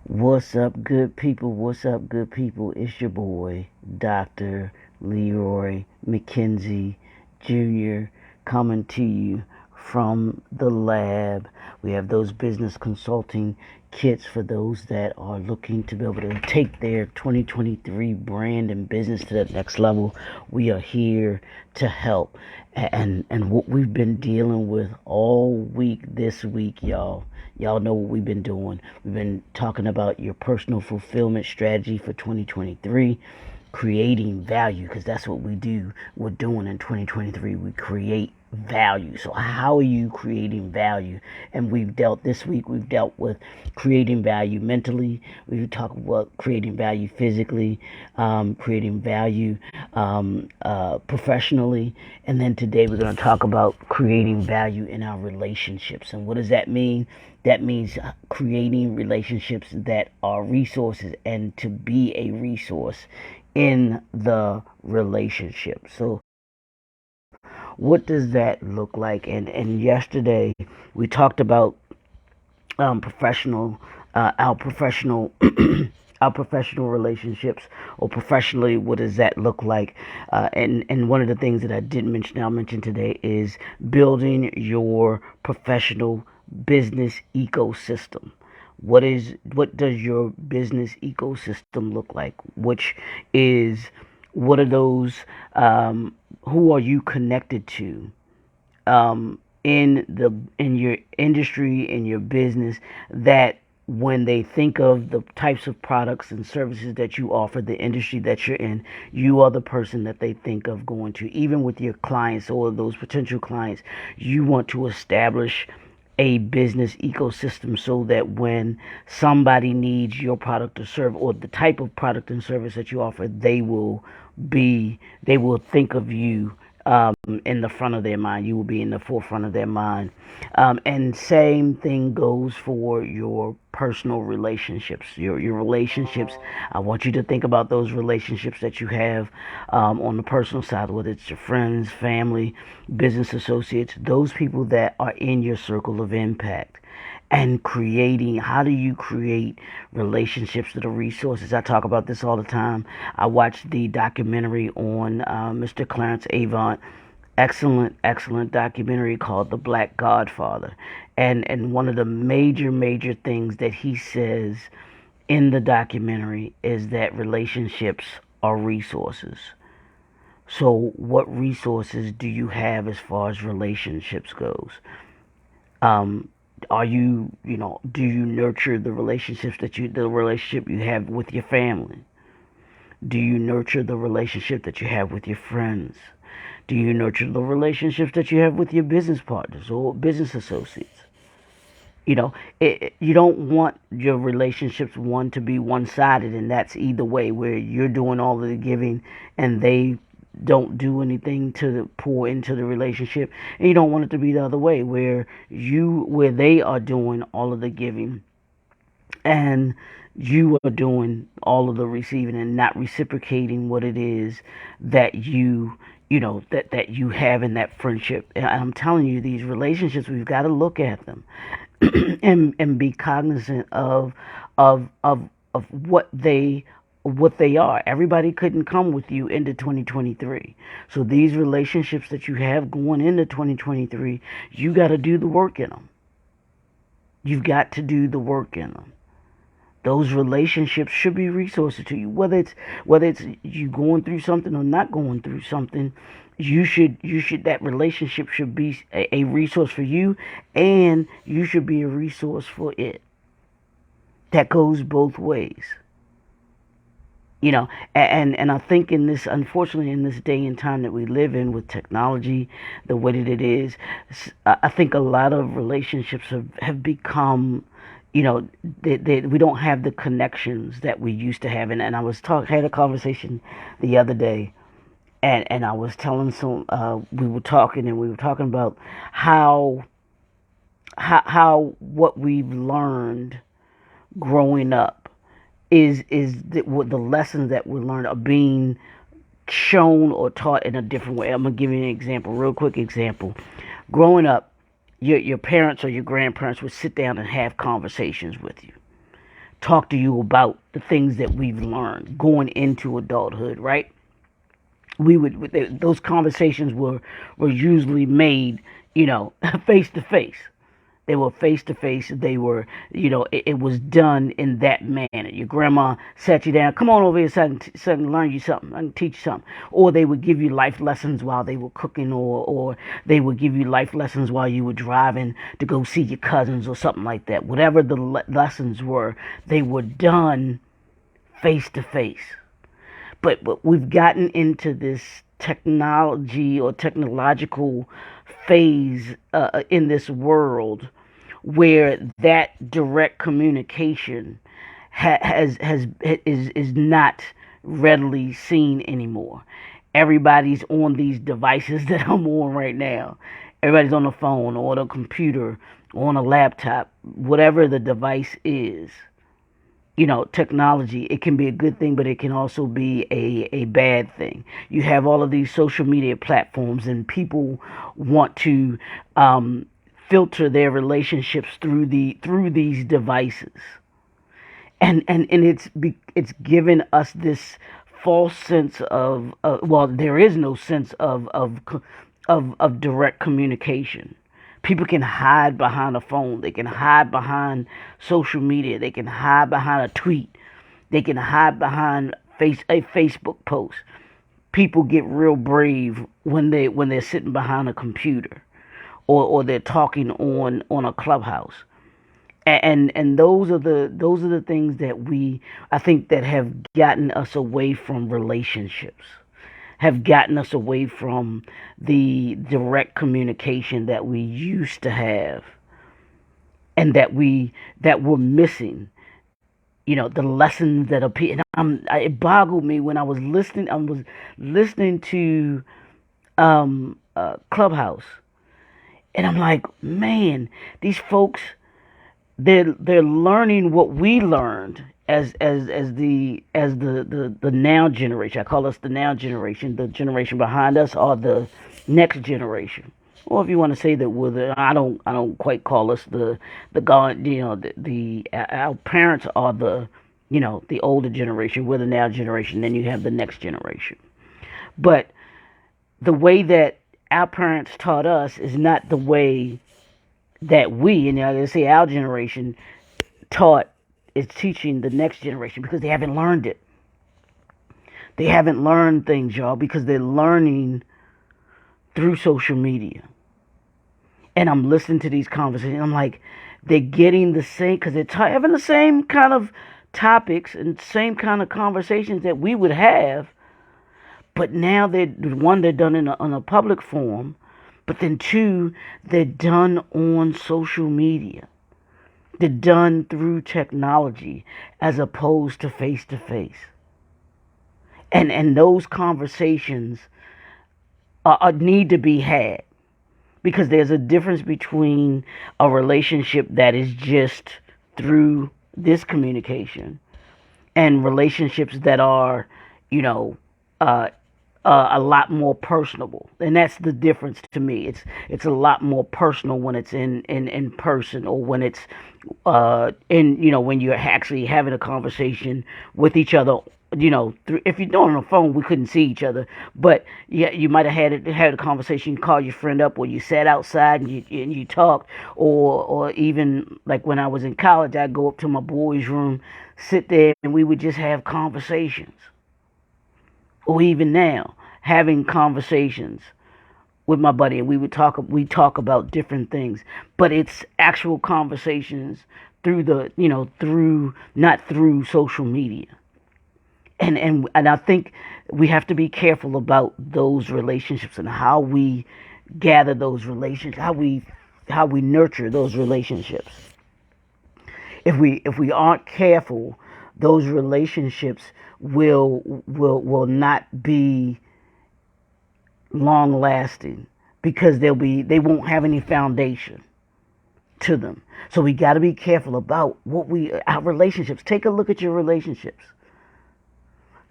What's up, good people? What's up, good people? It's your boy, Dr. Leroy McKenzie Jr., coming to you from the lab. We have those business consulting kits for those that are looking to be able to take their 2023 brand and business to the next level. We are here to help. And what we've been dealing with all week this week, y'all know what we've been doing. We've been talking about your personal fulfillment strategy for 2023, creating value, because that's what we do. We're doing in 2023. We create value. So how are you creating value? And this week we've dealt with creating value mentally. We've talked about creating value physically, creating value professionally, and then today we're going to talk about creating value in our relationships. And what does that mean? That means creating relationships that are resources and to be a resource in the relationship. So what does that look like? And yesterday we talked about professional our professional our professional relationships, or professionally, what does that look like? And one of the things that I didn't mention, I'll mention today, is building your professional business ecosystem. What does your business ecosystem look like? Which is, what are those, who are you connected to in your industry, in your business, that when they think of the types of products and services that you offer, the industry that you're in, you are the person that they think of going to. Even with your clients or those potential clients, you want to establish a business ecosystem so that when somebody needs your product or service, or the type of product and service that you offer, they will think of you in the front of their mind. You will be in the forefront of their mind. And same thing goes for your personal relationships. Your relationships. I want you to think about those relationships that you have on the personal side, whether it's your friends, family, business associates, those people that are in your circle of impact. And creating, how do you create relationships that are resources? I talk about this all the time. I watched the documentary on Mr. Clarence Avant. Excellent documentary called The Black Godfather. And one of the major things that he says in the documentary is that relationships are resources. So what resources do you have as far as relationships goes? Um, do you nurture the relationship you have with your family? Do you nurture the relationship that you have with your friends? Do you nurture the relationships that you have with your business partners or business associates? You don't want your relationships one to be one-sided, and that's either way, where you're doing all of the giving and they don't do anything to pour into the relationship. And you don't want it to be the other way, where they are doing all of the giving and you are doing all of the receiving and not reciprocating what it is that that you have in that friendship. And I'm telling you, these relationships, we've got to look at them and be cognizant of of of what they are. Everybody couldn't come with you into 2023. So these relationships that you have going into 2023, you got to do the work in them. You've got to do the work in them. Those relationships should be resources to you, whether it's you going through something or not going through something. You should that relationship should be a resource for you, and you should be a resource for it. That goes both ways. And I think, unfortunately, in this day and time that we live in, with technology the way that it is, I think a lot of relationships have become, we don't have the connections that we used to have. And had a conversation the other day, and I was telling we were talking about how what we've learned growing up what the lessons that we learn are being shown or taught in a different way. I'm gonna give you an example, real quick example. Growing up, your parents or your grandparents would sit down and have conversations with you. talk to you about the things that we've learned going into adulthood, right? We would those conversations were usually made, face to face. They were face to face. They were, it was done in that manner. Your grandma sat you down. Come on over here, son, learn you something. I can teach you something. Or they would give you life lessons while they were cooking, or they would give you life lessons while you were driving to go see your cousins or something like that. Whatever the lessons were, they were done face to face. But we've gotten into this technology or technological phase in this world where that direct communication is not readily seen anymore. Everybody's on these devices that I'm on right now. Everybody's on the phone or the computer or on a laptop, whatever the device is. Technology, it can be a good thing, but it can also be a bad thing. You have all of these social media platforms, and people want to filter their relationships through these devices, and it's given us this false sense of well, there is no sense of direct communication. People can hide behind a phone. They can hide behind social media. They can hide behind a tweet. They can hide behind a Facebook post. People get real brave when they're sitting behind a computer, or they're talking on a clubhouse. And those are the things that I think that have gotten us away from relationships, have gotten us away from the direct communication that we used to have, and that we're missing. The lessons that appear. It boggled me when I was listening. I was listening to Clubhouse, and I'm like, man, these folks, they're learning what we learned as the now generation. I call us the now generation. The generation behind us are the next generation. Or if you want to say that I don't quite call us the God. Our parents are the older generation. We're the now generation. Then you have the next generation. But the way that our parents taught us is not the way that we, and I say our generation, taught is teaching the next generation, because they haven't learned it. They haven't learned things, y'all, because they're learning through social media. And I'm listening to these conversations. I'm like, they're getting the same, because they're having the same kind of topics and same kind of conversations that we would have. But now they're done on a public forum, but then two, they're done on social media. They're done through technology as opposed to face to face. And those conversations need to be had, because there's a difference between a relationship that is just through this communication and relationships that are, a lot more personable. And that's the difference to me. It's a lot more personal when it's in person, or when it's when you're actually having a conversation with each other. If you're doing it on the phone, we couldn't see each other, but yeah, you might have had a conversation. You called your friend up, or you sat outside and you talked, or even like when I was in college, I'd go up to my boys' room, sit there, and we would just have conversations. Or even now, having conversations with my buddy, and we talk about different things, but it's actual conversations through not through social media. And I think we have to be careful about those relationships and how we gather those relationships, how we nurture those relationships. If we aren't careful, those relationships will not be long lasting, because they won't have any foundation to them. So we got to be careful about our relationships. Take a look at your relationships.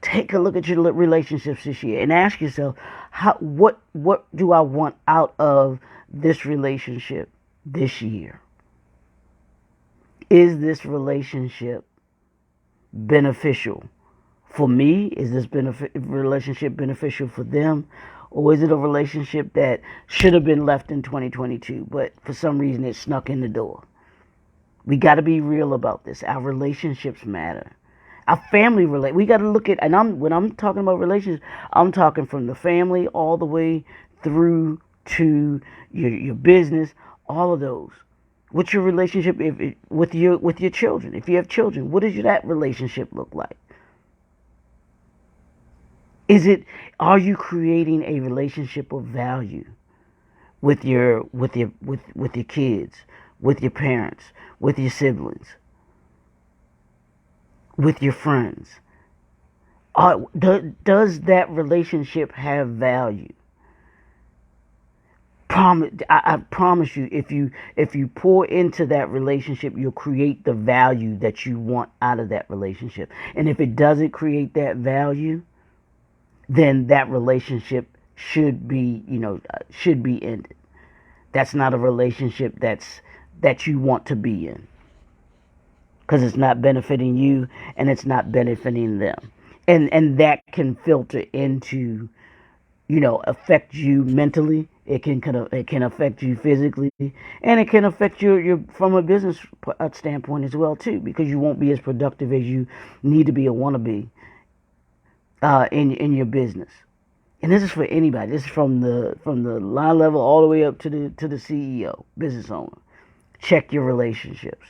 Take a look at your relationships this year and ask yourself, what do I want out of this relationship this year? Is this relationship beneficial for me? Is this relationship beneficial for them? Or is it a relationship that should have been left in 2022, but for some reason it snuck in the door? We got to be real about this. Our relationships matter. Our family we got to look at, and when I'm talking about relationships, I'm talking from the family all the way through to your business, all of those. What's your relationship with your children? If you have children, what does that relationship look like? Are you creating a relationship of value with your kids, with your parents, with your siblings, with your friends? Does that relationship have value? I promise you, if you pour into that relationship, you'll create the value that you want out of that relationship. And if it doesn't create that value, then that relationship should be ended. That's not a relationship that you want to be in, because it's not benefiting you and it's not benefiting them. And that can filter into, affect you mentally. It can affect you physically, and it can affect your from a business standpoint as well too, because you won't be as productive as you need to be or want to be in your business. And this is for anybody. This is from the line level all the way up to the CEO, business owner. Check your relationships,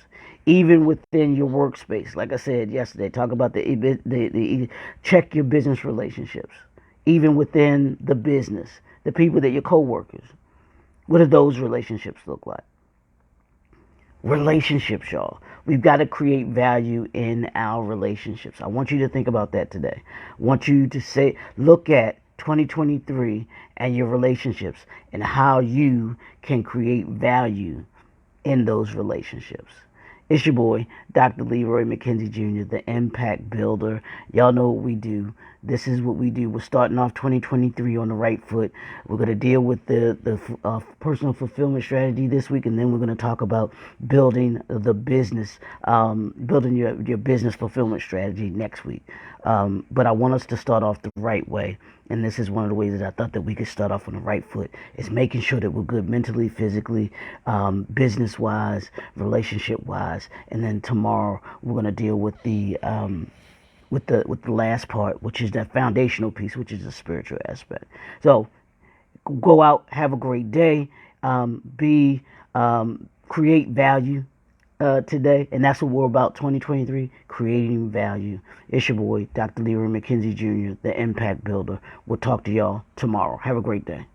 even within your workspace. Like I said yesterday, talk about the check your business relationships, even within the business, the people that your coworkers. What do those relationships look like? Relationships, y'all. We've got to create value in our relationships. I want you to think about that today. I want you to look at 2023 and your relationships and how you can create value in those relationships. It's your boy, Dr. Leroy McKenzie Jr., the Impact Builder. Y'all know what we do. This is what we do. We're starting off 2023 on the right foot. We're going to deal with the personal fulfillment strategy this week, and then we're going to talk about building the business, building your business fulfillment strategy next week. But I want us to start off the right way. And this is one of the ways that I thought that we could start off on the right foot, is making sure that we're good mentally, physically, business-wise, relationship-wise. And then tomorrow we're going to deal with the last part, which is that foundational piece, which is the spiritual aspect. So go out, have a great day, create value today, and that's what we're about. 2023, creating value. It's your boy, Dr. Leroy McKenzie Jr., the Impact Builder. We'll talk to y'all tomorrow. Have a great day.